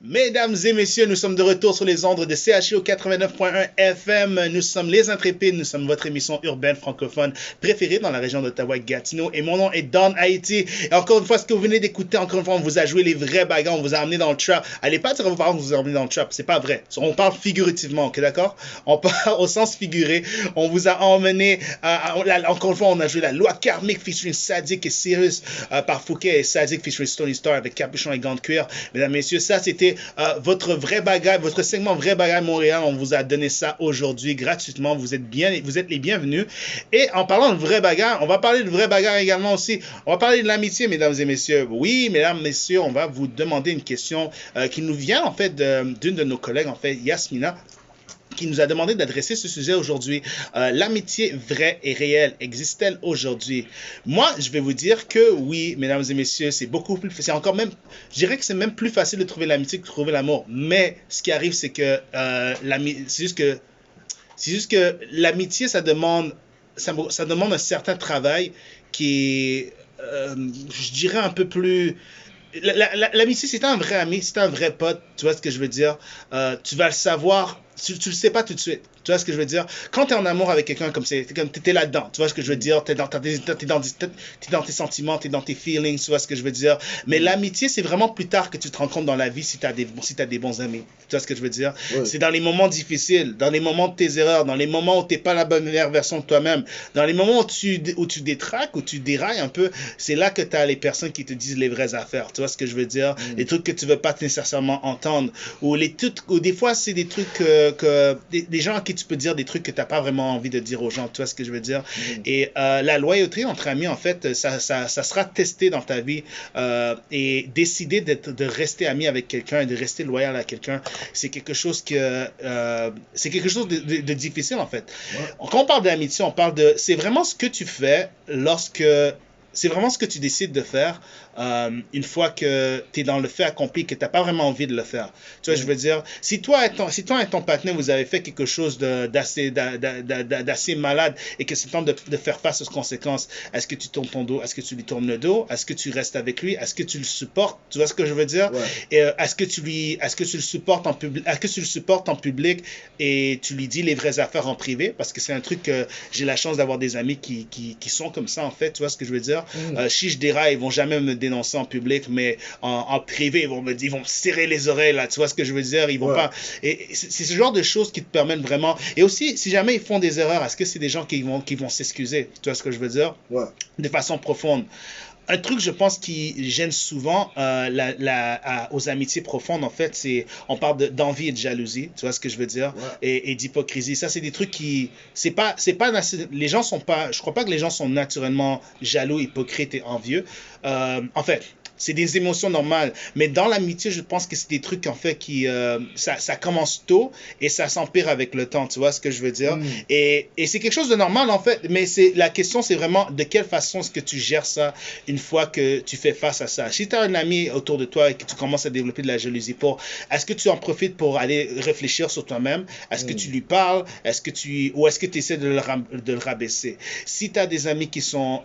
Mesdames et messieurs, nous sommes de retour sur les ondes de CHU 89.1 FM. Nous sommes les Intrépides, nous sommes votre émission urbaine francophone préférée dans la région d'Ottawa-Gatineau. Et mon nom est Don Haïti. Et encore une fois, ce que vous venez d'écouter, encore une fois, on vous a joué les vrais bagarres, on vous a amené dans le trap. Allez pas dire à vos parents que vous a amené dans le trap, c'est pas vrai. On parle figurativement, ok, d'accord? On parle au sens figuré. On vous a emmené, encore une fois, on a joué la loi karmique featuring Sadik et Cyrus par Fouquet et Sadik featuring Stony Star avec Capuchon et Gant de Cuir. Mesdames et messieurs, ça c'était votre vrai bagage, votre segment Vrai Bagage Montréal. On vous a donné ça aujourd'hui gratuitement. Vous êtes les bienvenus. Et en parlant de vrai bagage, on va parler de vrai bagage également aussi. On va parler de l'amitié, mesdames et messieurs. Oui, mesdames et messieurs, on va vous demander une question qui nous vient en fait d'une de nos collègues, en fait, Yasmina, qui nous a demandé d'adresser ce sujet aujourd'hui. L'amitié vraie et réelle existe-t-elle aujourd'hui? Moi, je vais vous dire que oui, mesdames et messieurs, c'est beaucoup plus, c'est encore même, je dirais que c'est même plus facile de trouver l'amitié que de trouver l'amour. Mais ce qui arrive, c'est que c'est juste que l'amitié, ça demande un certain travail qui est, je dirais, un peu plus. L'amitié, c'est un vrai ami, c'est un vrai pote, tu vois ce que je veux dire. Tu vas le savoir, tu le sais pas tout de suite. Tu vois ce que je veux dire? Quand tu es en amour avec quelqu'un, comme t'es là-dedans, tu vois ce que je veux dire? T'es dans tes sentiments, t'es dans tes feelings, tu vois ce que je veux dire? Mais l'amitié, c'est vraiment plus tard que tu te rends compte dans la vie si t'as des bons amis. Tu vois ce que je veux dire? Oui. C'est dans les moments difficiles, dans les moments de tes erreurs, dans les moments où t'es pas la bonne version de toi-même, dans les moments où tu détraques, où tu dérailles un peu, c'est là que tu as les personnes qui te disent les vraies affaires. Tu vois ce que je veux dire? Les trucs que tu veux pas nécessairement entendre. Ou des fois, c'est des trucs des gens à qui tu peux dire des trucs que tu n'as pas vraiment envie de dire aux gens. Tu vois ce que je veux dire? Et la loyauté entre amis, en fait, ça sera testé dans ta vie. Et décider de rester ami avec quelqu'un et de rester loyal à quelqu'un, c'est quelque chose de difficile, en fait. Ouais. Quand on parle d'amitié, c'est vraiment ce que tu fais c'est vraiment ce que tu décides de faire une fois que tu es dans le fait accompli, que tu n'as pas vraiment envie de le faire. Tu vois, je veux dire, si toi et ton partenaire, vous avez fait quelque chose d'assez malade et que c'est temps de faire face aux conséquences, est-ce que tu tournes ton dos? Est-ce que tu lui tournes le dos? Est-ce que tu restes avec lui? Est-ce que tu le supportes? Tu vois ce que je veux dire? Ouais. Et est-ce que tu le supportes en public? Est-ce que tu le supportes en public et tu lui dis les vraies affaires en privé? Parce que c'est un truc que j'ai la chance d'avoir des amis qui sont comme ça, en fait. Tu vois ce que je veux dire? Si je déraille, ils vont jamais me dénoncer en public, mais en privé, ils vont me serrer les oreilles, là, tu vois ce que je veux dire? Ils vont pas. Et c'est ce genre de choses qui te permettent vraiment. Et aussi, si jamais ils font des erreurs, est-ce que c'est des gens qui vont s'excuser? Tu vois ce que je veux dire? Ouais. De façon profonde. Un truc, je pense, qui gêne souvent aux amitiés profondes, en fait, c'est on parle d'envie et de jalousie, tu vois ce que je veux dire, ouais. et d'hypocrisie. Ça, c'est des trucs qui, les gens sont pas, je crois pas que les gens sont naturellement jaloux, hypocrites et envieux. En fait, c'est des émotions normales. Mais dans l'amitié, je pense que c'est des trucs, en fait, ça commence tôt et ça s'empire avec le temps. Tu vois ce que je veux dire? Et c'est quelque chose de normal, en fait. Mais la question, c'est vraiment de quelle façon est-ce que tu gères ça une fois que tu fais face à ça. Si tu as un ami autour de toi et que tu commences à développer de la jalousie est-ce que tu en profites pour aller réfléchir sur toi-même? Est-ce que tu lui parles? Ou est-ce que tu essaies de le rabaisser? Si tu as des amis qui sont,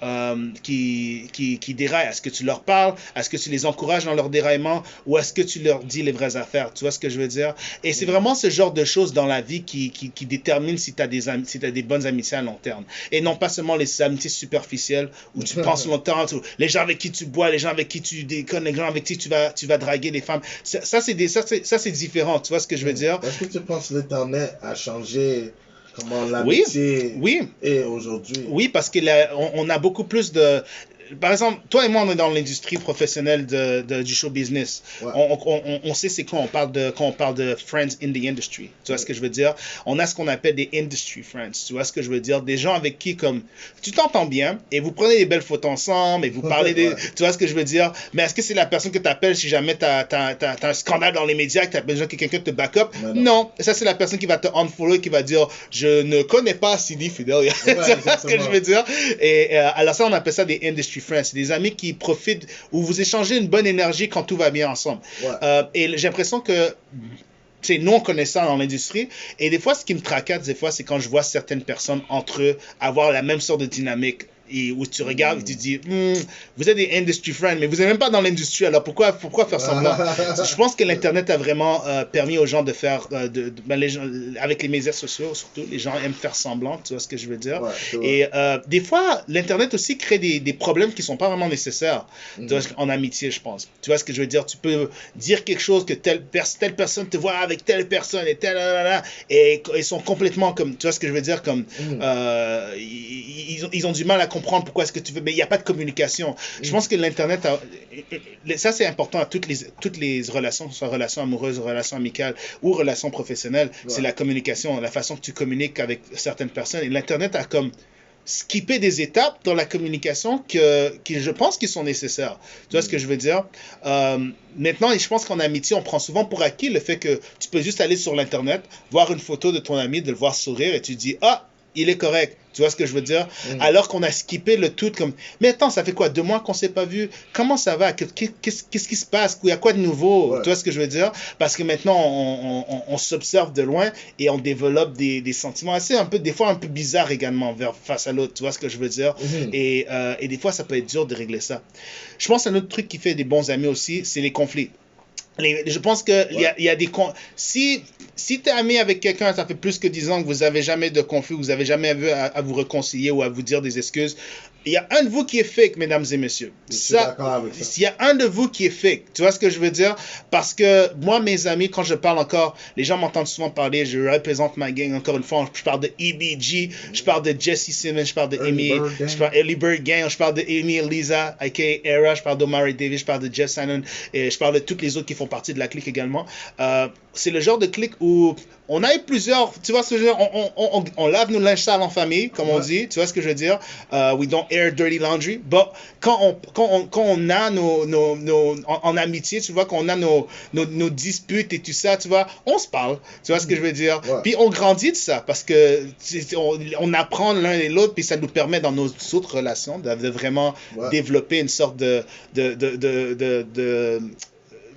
qui déraillent, est-ce que tu leur parles? Est-ce que tu les encourages dans leur déraillement ou est-ce que tu leur dis les vraies affaires? Tu vois ce que je veux dire? Et c'est vraiment ce genre de choses dans la vie qui détermine si tu as des bonnes amitiés à long terme. Et non pas seulement les amitiés superficielles où tu penses longtemps, les gens avec qui tu bois, les gens avec qui tu déconnes, les gens avec qui tu vas draguer les femmes. Ça, c'est différent. Tu vois ce que je veux dire? Est-ce que tu penses que l'Internet a changé comment l'amitié est aujourd'hui? Oui, parce qu'on a beaucoup plus de... Par exemple, toi et moi, on est dans l'industrie professionnelle du show business. Ouais. On sait c'est quoi quand on parle de friends in the industry. Tu vois ce que je veux dire? On a ce qu'on appelle des industry friends. Tu vois ce que je veux dire? Des gens avec qui, comme, tu t'entends bien et vous prenez des belles photos ensemble et vous parlez des... Tu vois ce que je veux dire? Mais est-ce que c'est la personne que tu appelles si jamais tu as un scandale dans les médias et que tu as besoin que quelqu'un te back up? Non. Ça, c'est la personne qui va te unfollow et qui va dire je ne connais pas Sidi Fidelia. Tu vois ce que je veux dire? Et alors ça, on appelle ça des industry friends. C'est des amis qui profitent, où vous échangez une bonne énergie quand tout va bien ensemble. Ouais. Et j'ai l'impression que nous, on connaît ça dans l'industrie. Et des fois, ce qui me tracasse, des fois, c'est quand je vois certaines personnes entre eux avoir la même sorte de dynamique et où tu regardes et tu dis, vous êtes des industry friends, mais vous n'êtes même pas dans l'industrie, alors pourquoi faire semblant? Je pense que l'Internet a vraiment permis aux gens de faire, les gens, avec les médias sociaux surtout, les gens aiment faire semblant, tu vois ce que je veux dire? Et des fois, l'Internet aussi crée des problèmes qui ne sont pas vraiment nécessaires tu vois, en amitié, je pense. Tu vois ce que je veux dire? Tu peux dire quelque chose que telle personne te voit avec telle personne et telle, et ils sont complètement comme, tu vois ce que je veux dire? Comme, ils ont du mal à comprendre pourquoi est-ce que tu veux, mais il n'y a pas de communication. Je pense que l'Internet, ça c'est important à toutes les relations, que ce soit relations amoureuses, relations amicales ou relations professionnelles, c'est la communication, la façon que tu communiques avec certaines personnes. Et l'Internet a comme skipper des étapes dans la communication que je pense qu'ils sont nécessaires. Tu vois ce que je veux dire? Maintenant, je pense qu'en amitié, on prend souvent pour acquis le fait que tu peux juste aller sur l'Internet, voir une photo de ton ami, de le voir sourire et tu dis, ah, il est correct. Tu vois ce que je veux dire? Alors qu'on a skippé le tout comme, mais attends, ça fait quoi? 2 mois qu'on s'est pas vu? Comment ça va? Qu'est-ce qui se passe? Il y a quoi de nouveau? Tu vois ce que je veux dire? Parce que maintenant, on s'observe de loin et on développe des sentiments assez des fois un peu bizarres également face à l'autre. Tu vois ce que je veux dire? Et des fois, ça peut être dur de régler ça. Je pense qu'un autre truc qui fait des bons amis aussi, c'est les conflits. Je pense que il y a des si tu es ami avec quelqu'un, ça fait plus que 10 ans que vous n'avez jamais de conflit, vous n'avez jamais vu à vous réconcilier ou à vous dire des excuses, il y a un de vous qui est fake, mesdames et messieurs. Il y a un de vous qui est fake. Tu vois ce que je veux dire? Parce que moi, mes amis, quand je parle encore, les gens m'entendent souvent parler, je représente ma gang encore une fois. Je parle de EBG, je parle de Jesse Simmons, je parle de Early Bird Gang, je parle de Amy Eliza, aka Era, je parle d'Omari Davis, je parle de Jeff Shannon, et je parle de toutes les autres qui font partie de la clique également. C'est le genre de clique où on a eu plusieurs, tu vois ce que je veux dire, on lave nos linges sales en famille, comme on dit, tu vois ce que je veux dire, we don't air dirty laundry, but quand on a en amitié, tu vois, qu'on a nos disputes et tout ça, tu vois, on se parle, tu vois ce que je veux dire, puis on grandit de ça, parce que on apprend l'un et l'autre, puis ça nous permet dans nos autres relations de vraiment développer une sorte de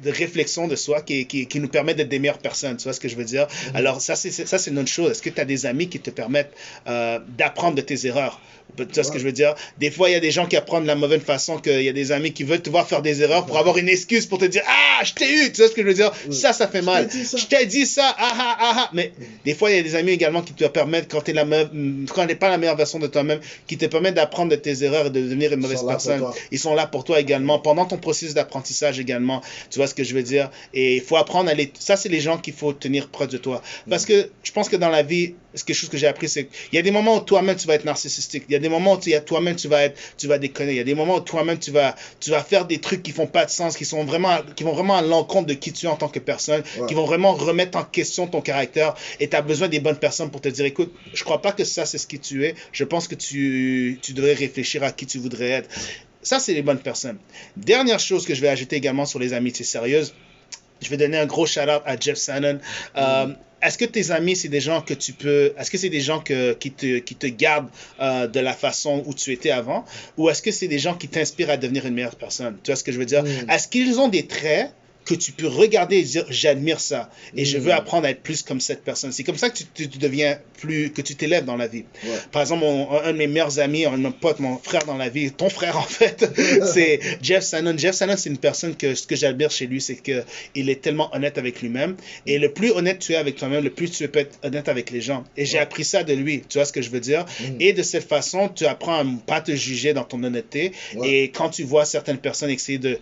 réflexion de soi qui nous permet d'être des meilleures personnes, tu vois ce que je veux dire? Alors ça c'est une autre chose. Est-ce que tu as des amis qui te permettent d'apprendre de tes erreurs? Tu vois ce que je veux dire? Des fois, il y a des gens qui apprennent de la mauvaise façon, qu'il y a des amis qui veulent te voir faire des erreurs pour avoir une excuse pour te dire « Ah, je t'ai eu! » Tu vois ce que je veux dire? Ça fait mal. Je t'ai dit ça, Mais des fois, il y a des amis également qui te permettent, quand tu n'es pas la meilleure version de toi-même, qui te permettent d'apprendre de tes erreurs et de devenir une mauvaise personne. Ils sont là pour toi également, pendant ton processus d'apprentissage également. Tu vois ce que je veux dire? Et il faut apprendre à ça, c'est les gens qu'il faut tenir proche de toi. Parce que je pense que dans la vie, quelque chose que j'ai appris, c'est qu'il y a des moments où toi-même, tu vas être narcissique. Il y a des moments où toi-même, tu vas déconner. Il y a des moments où toi-même, tu vas faire des trucs qui font pas de sens, qui vont vraiment à l'encontre de qui tu es en tant que personne, qui vont vraiment remettre en question ton caractère. Et tu as besoin des bonnes personnes pour te dire, écoute, je crois pas que ça, c'est ce qui tu es. Je pense que tu devrais réfléchir à qui tu voudrais être. Ça, c'est les bonnes personnes. Dernière chose que je vais ajouter également sur les amitiés sérieuses, je vais donner un gros shout-out à Jeff Shannon. Est-ce que tes amis, c'est des gens que tu peux... Est-ce que c'est des gens qui te gardent de la façon où tu étais avant? Ou est-ce que c'est des gens qui t'inspirent à devenir une meilleure personne? Tu vois ce que je veux dire? Est-ce qu'ils ont des traits que tu peux regarder et dire j'admire ça et je veux apprendre à être plus comme cette personne. C'est comme ça que tu deviens que tu t'élèves dans la vie. Par exemple, un de mes meilleurs amis, un de mes potes, mon frère dans la vie, ton frère en fait, c'est Jeff Shannon. Jeff Shannon, c'est une personne ce que j'admire chez lui, c'est que il est tellement honnête avec lui-même et le plus honnête tu es avec toi-même, le plus tu peux être honnête avec les gens. Et j'ai appris ça de lui, tu vois ce que je veux dire? Et de cette façon, tu apprends à ne pas te juger dans ton honnêteté et quand tu vois certaines personnes essayer de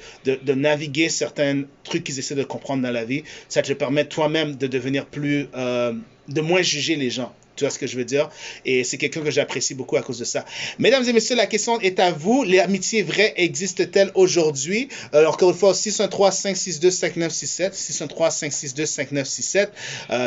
naviguer certains trucs qu'ils essaient de comprendre dans la vie, ça te permet toi-même de devenir de moins juger les gens. Tu vois ce que je veux dire? Et c'est quelqu'un que j'apprécie beaucoup à cause de ça. Mesdames et messieurs, la question est à vous. l'amitié vraie existe-t-elle aujourd'hui? Encore une fois, 613-562-5967. 613-562-5967.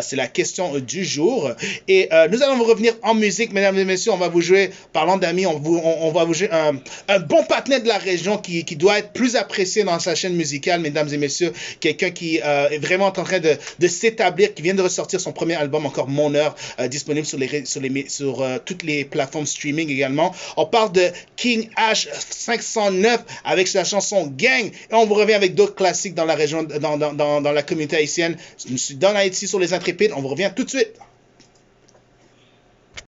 C'est la question du jour. Et nous allons vous revenir en musique, mesdames et messieurs. On va vous jouer, parlant d'amis, on va vous jouer un bon partenaire de la région qui doit être plus apprécié dans sa chaîne musicale, mesdames et messieurs. Quelqu'un qui est vraiment en train de s'établir, qui vient de ressortir son premier album, encore Mon Heure, disponible sur toutes les plateformes streaming également. On parle de King H 509 avec sa chanson Gang. Et on vous revient avec d'autres classiques dans la région, dans la communauté haïtienne. Je suis dans Haïti sur les Intrépides. On vous revient tout de suite.